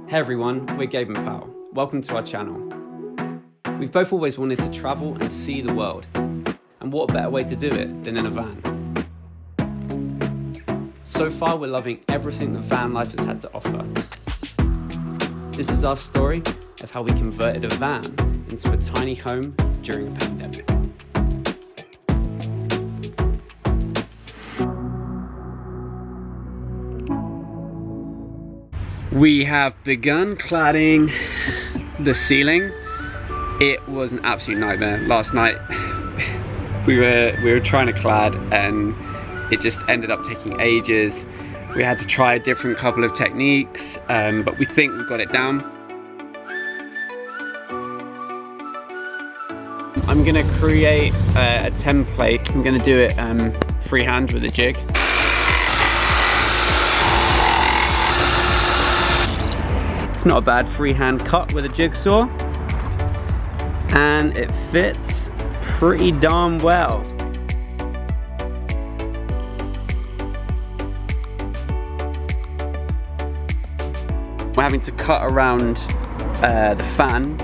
Hey everyone, we're Gabe and Paula. Welcome to our channel. We've both always wanted to travel and see the world, and what a better way to do it than in a van. So far we're loving everything that van life has had to offer. This is our story of how we converted a van into a tiny home during a pandemic. We have begun cladding the ceiling. It was an absolute nightmare. Last night we were trying to clad and it just ended up taking ages. We had to try a different couple of techniques, but we think we got it down. I'm gonna create a template. I'm gonna do it freehand with a jig. It's not a bad freehand cut with a jigsaw, and it fits pretty darn well. We're having to cut around the fan.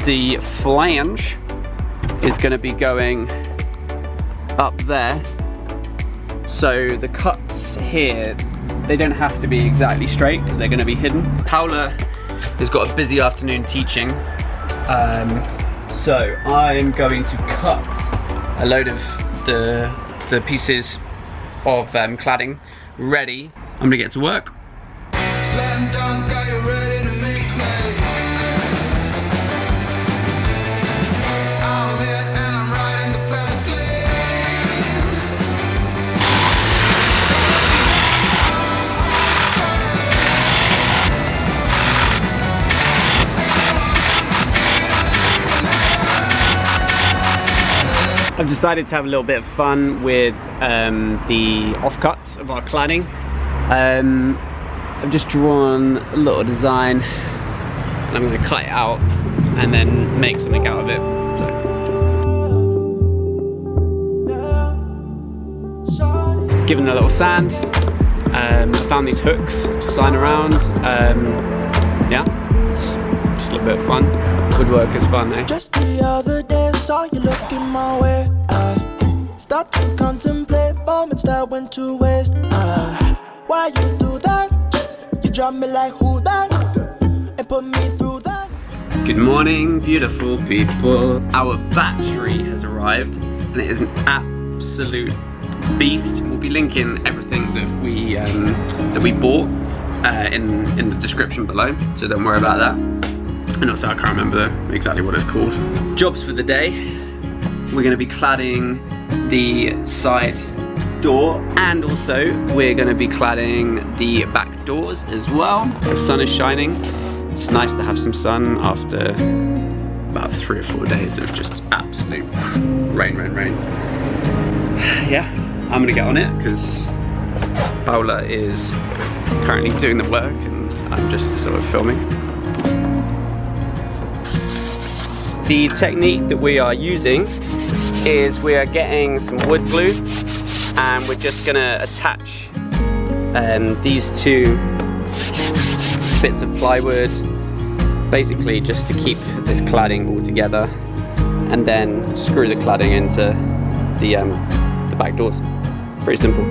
The flange is going to be going up there, so the cuts here, they don't have to be exactly straight because they're going to be hidden. Paula has got a busy afternoon teaching, so I'm going to cut a load of the pieces of cladding ready. I'm going to get to work. Slam dunk, are you ready to make me? I'm lit and I'm riding the fast I've decided to have a little bit of fun with the offcuts of our cladding. I've just drawn a little design and I'm going to cut it out and then make something out of it. So, given it a little sand, found these hooks just lying around. Yeah, just a little bit of fun. Woodwork is fun, eh? Just the other day, saw you looking my way. I start to contemplate moments that went to waste. Why you do that? You drop me like who that? And put me through that. Good morning, beautiful people. Our battery has arrived and it is an absolute beast. We'll be linking everything that we bought in the description below, so don't worry about that. And also I can't remember exactly what it's called. Jobs for the day. We're going to be cladding the side door, and also we're going to be cladding the back doors as well. The sun is shining. It's nice to have some sun after about 3 or 4 days of just absolute rain. Yeah, I'm going to get on it because Paula is currently doing the work and I'm just sort of filming. The technique that we are using is we are getting some wood glue and we're just gonna attach these two bits of plywood, basically just to keep this cladding all together, and then screw the cladding into the back doors. Pretty simple.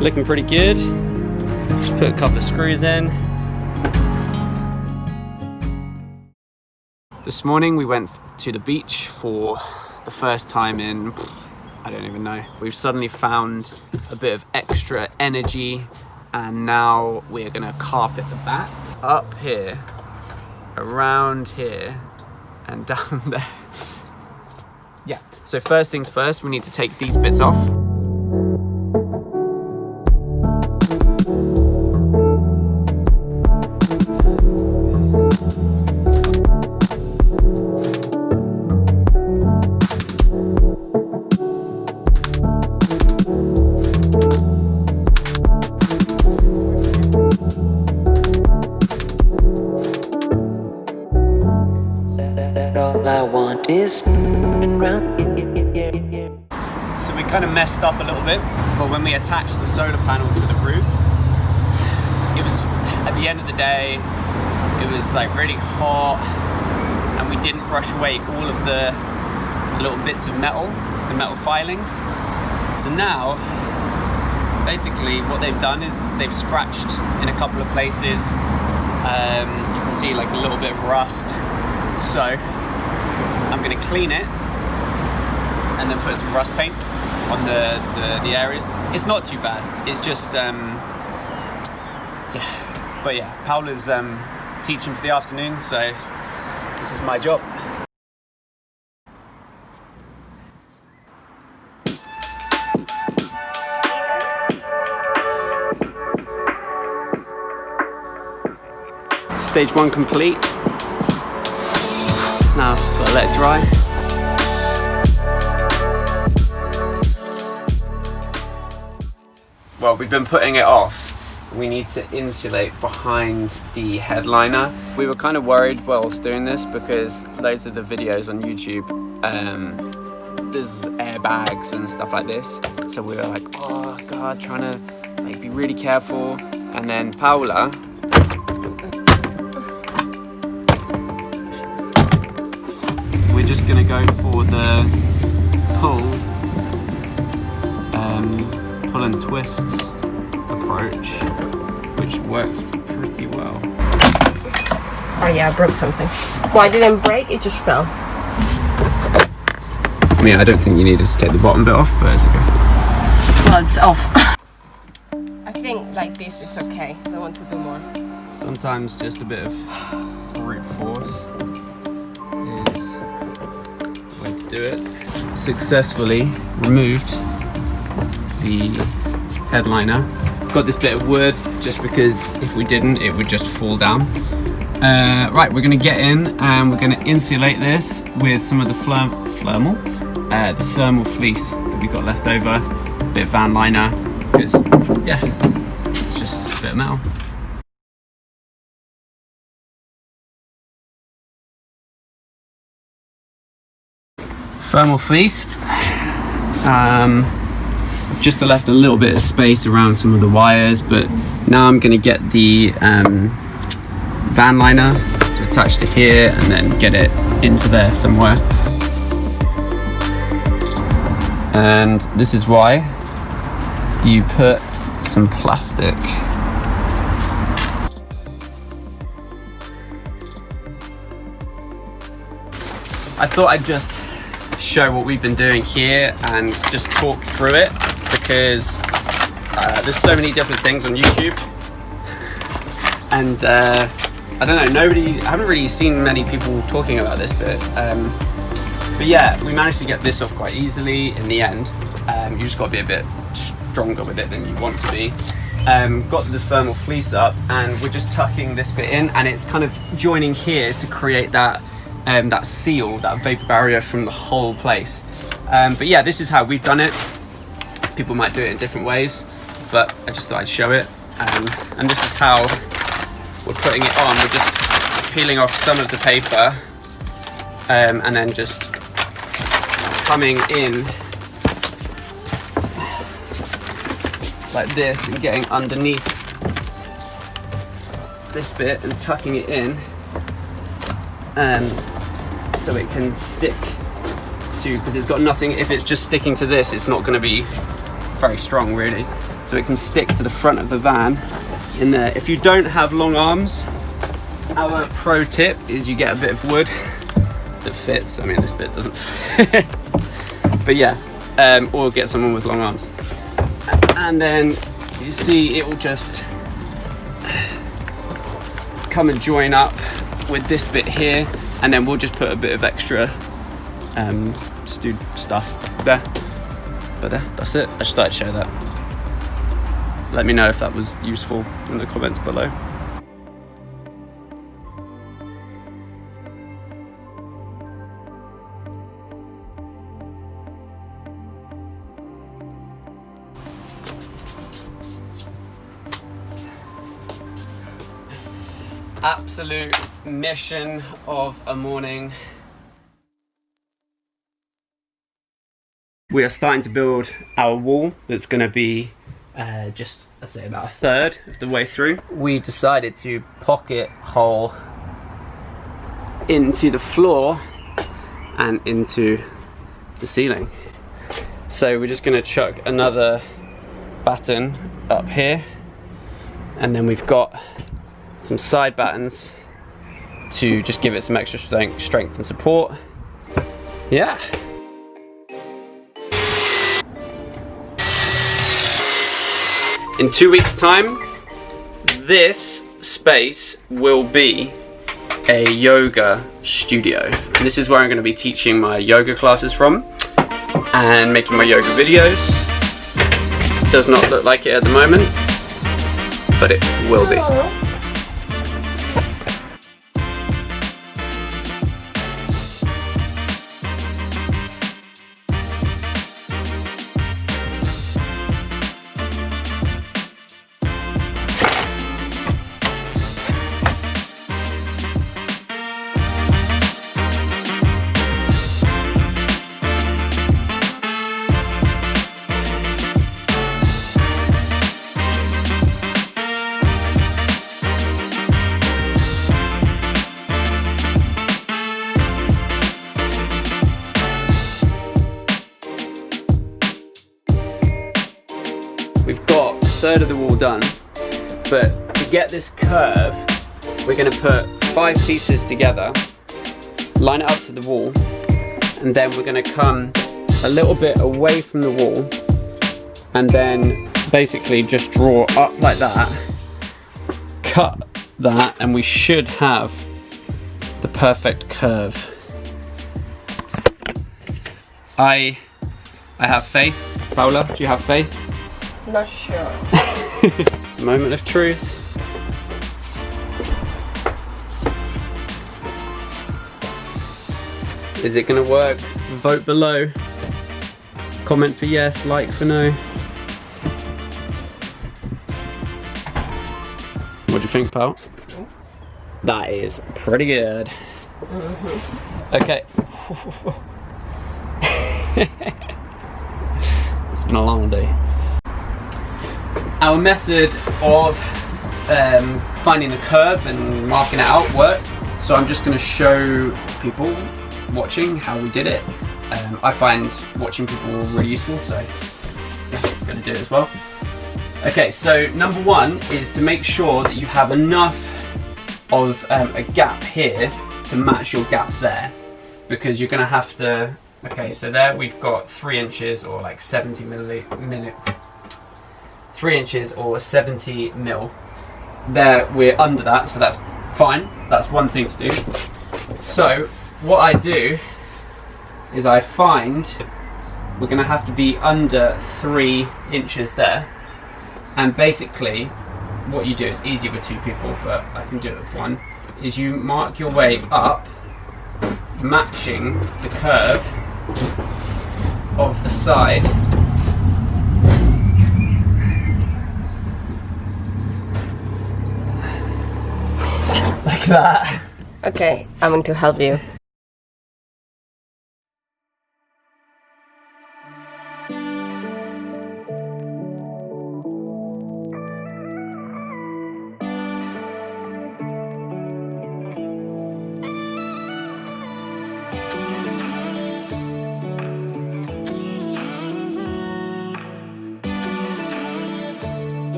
Looking pretty good. Just put a couple of screws in. This morning we went to the beach for the first time in, I don't even know. We've suddenly found a bit of extra energy and now we're gonna carpet the back. Up here, around here, and down there. Yeah, so first things first, we need to take these bits off. All I want is round. So we kind of messed up a little bit, but when we attached the solar panel to the roof, it was, at the end of the day, it was like really hot, and we didn't brush away all of the little bits of metal, the metal filings. So now, basically what they've done is they've scratched in a couple of places. You can see like a little bit of rust. So I'm gonna clean it and then put some rust paint on the areas. It's not too bad. It's just, yeah. But yeah, Paula's teaching for the afternoon, so this is my job. Stage 1 complete. Now, gotta let it dry. Well, we've been putting it off. We need to insulate behind the headliner. We were kind of worried whilst doing this because loads of the videos on YouTube, there's airbags and stuff like this. So we were like, oh God, trying to like be really careful. And then Paula, we're just gonna go for the pull and twist approach, which works pretty well. Oh yeah, I broke something. Well, I didn't break, it just fell. I mean, I don't think you needed to take the bottom bit off, but it's okay. Well, it's off. I think like this is okay. I want to do more. Sometimes just a bit of brute force is the way to do it. Successfully removed the headliner. Got this bit of wood just because if we didn't, it would just fall down. Right, we're gonna get in and we're gonna insulate this with some of the thermal fleece that we got left over, a bit of van liner, because yeah, it's just a bit of metal. Thermal fleeced. Just left a little bit of space around some of the wires, but now I'm gonna get the van liner to attach to here and then get it into there somewhere. And this is why you put some plastic. I thought I'd just show what we've been doing here and just talk through it, because there's so many different things on YouTube, and I don't know, I haven't really seen many people talking about this bit, but yeah, we managed to get this off quite easily in the end. You just got to be a bit stronger with it than you want to be. Got the thermal fleece up and we're just tucking this bit in, and it's kind of joining here to create that that seal, that vapor barrier from the whole place. But yeah, this is how we've done it. People might do it in different ways, but I just thought I'd show it. And this is how we're putting it on. We're just peeling off some of the paper and then just coming in like this and getting underneath this bit and tucking it in, so it can stick to, because it's got nothing, if it's just sticking to this, it's not going to be very strong really, so it can stick to the front of the van in there. If you don't have long arms, our pro tip is you get a bit of wood that fits. I mean, this bit doesn't fit, but yeah, or get someone with long arms, and then you see it will just come and join up with this bit here, and then we'll just put a bit of extra stewed stuff there. But that's it. I just thought I'd share that. Let me know if that was useful in the comments below. Absolute mission of a morning. We are starting to build our wall that's going to be just, I'd say, about a third of the way through. We decided to pocket hole into the floor and into the ceiling. So we're just going to chuck another batten up here, and then we've got some side battens to just give it some extra strength and support. Yeah. In 2 weeks' time, this space will be a yoga studio. And this is where I'm going to be teaching my yoga classes from and making my yoga videos. Does not look like it at the moment, but it will be. We've got a third of the wall done, but to get this curve, we're going to put 5 pieces together, line it up to the wall, and then we're going to come a little bit away from the wall, and then basically just draw up like that, cut that, and we should have the perfect curve. I have faith. Paula, do you have faith? Not sure. Moment of truth. Is it gonna work? Vote below. Comment for yes, like for no. What do you think, pal? That is pretty good. Okay. It's been a long day. Our method of finding the curve and marking it out worked, so I'm just going to show people watching how we did it. I find watching people really useful, so I'm going to do it as well. Okay, so number 1 is to make sure that you have enough of a gap here to match your gap there, because you're going to have to. Okay, so there we've got 3 inches or like 70 3 inches or 70 mil. There we're under that, so that's fine. That's one thing to do. So what I do is I find we're going to have to be under 3 inches there, and basically what you do, it's easier with 2 people, but I can do it with 1, is you mark your way up, matching the curve of the side. Like that. Okay, I'm going to help you.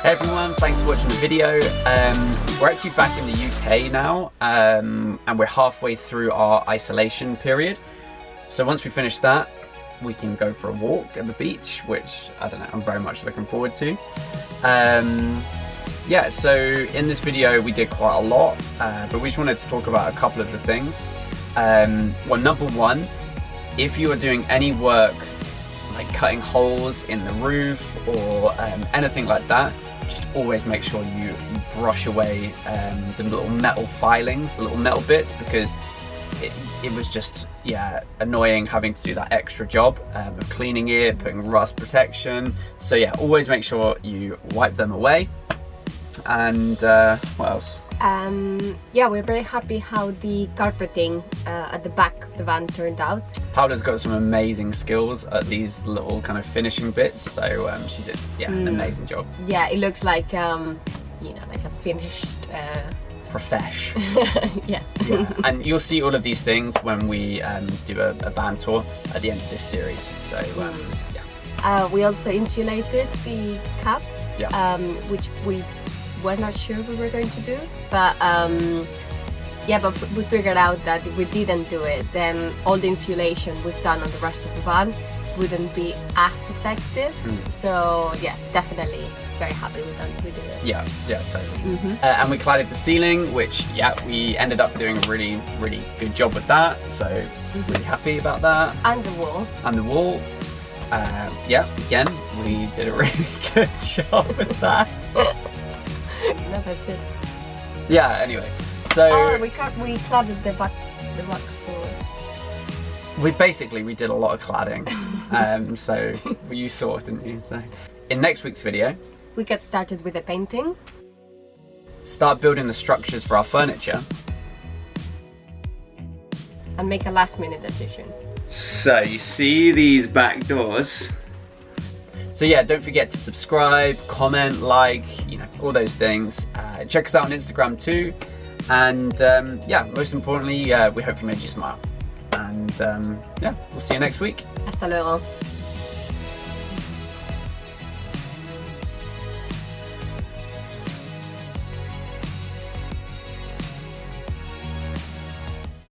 Hey everyone, thanks for watching the video. We're actually back in the UK now, and we're halfway through our isolation period. So once we finish that, we can go for a walk at the beach, which, I don't know, I'm very much looking forward to. Yeah, so in this video we did quite a lot, but we just wanted to talk about a couple of the things. Well, number 1, if you are doing any work like cutting holes in the roof or anything like that, just always make sure you brush away the little metal filings, the little metal bits, because it was just, yeah, annoying having to do that extra job of cleaning it, putting rust protection. So yeah, always make sure you wipe them away. And what else? Yeah, we're very happy how the carpeting at the back of the van turned out. Paula's got some amazing skills at these little kind of finishing bits, so she did, yeah, an amazing job. Yeah, it looks like, you know, like a finished... Profesh. Yeah. Yeah. And you'll see all of these things when we do a van tour at the end of this series. So yeah. We also insulated the cap, Yeah. which we were not sure we were going to do, but yeah, but we figured out that if we didn't do it, then all the insulation we've done on the rest of the van wouldn't be as effective. So yeah, definitely very happy with that. We did it. Yeah, totally. And we cladded the ceiling, which, yeah, we ended up doing a really, really good job with that. So really happy about that. And the wall. And the wall. Yeah, again, we did a really good job with that. No, that's it. Yeah, anyway, so... we cladded the back floor. We did a lot of cladding, so you saw it, didn't you? So in next week's video, we get started with the painting, start building the structures for our furniture, and make a last-minute decision. So you see these back doors. So yeah, don't forget to subscribe, comment, like, you know, all those things. Check us out on Instagram too, and yeah, most importantly, we hope we made you smile. And yeah, we'll see you next week. Hasta luego.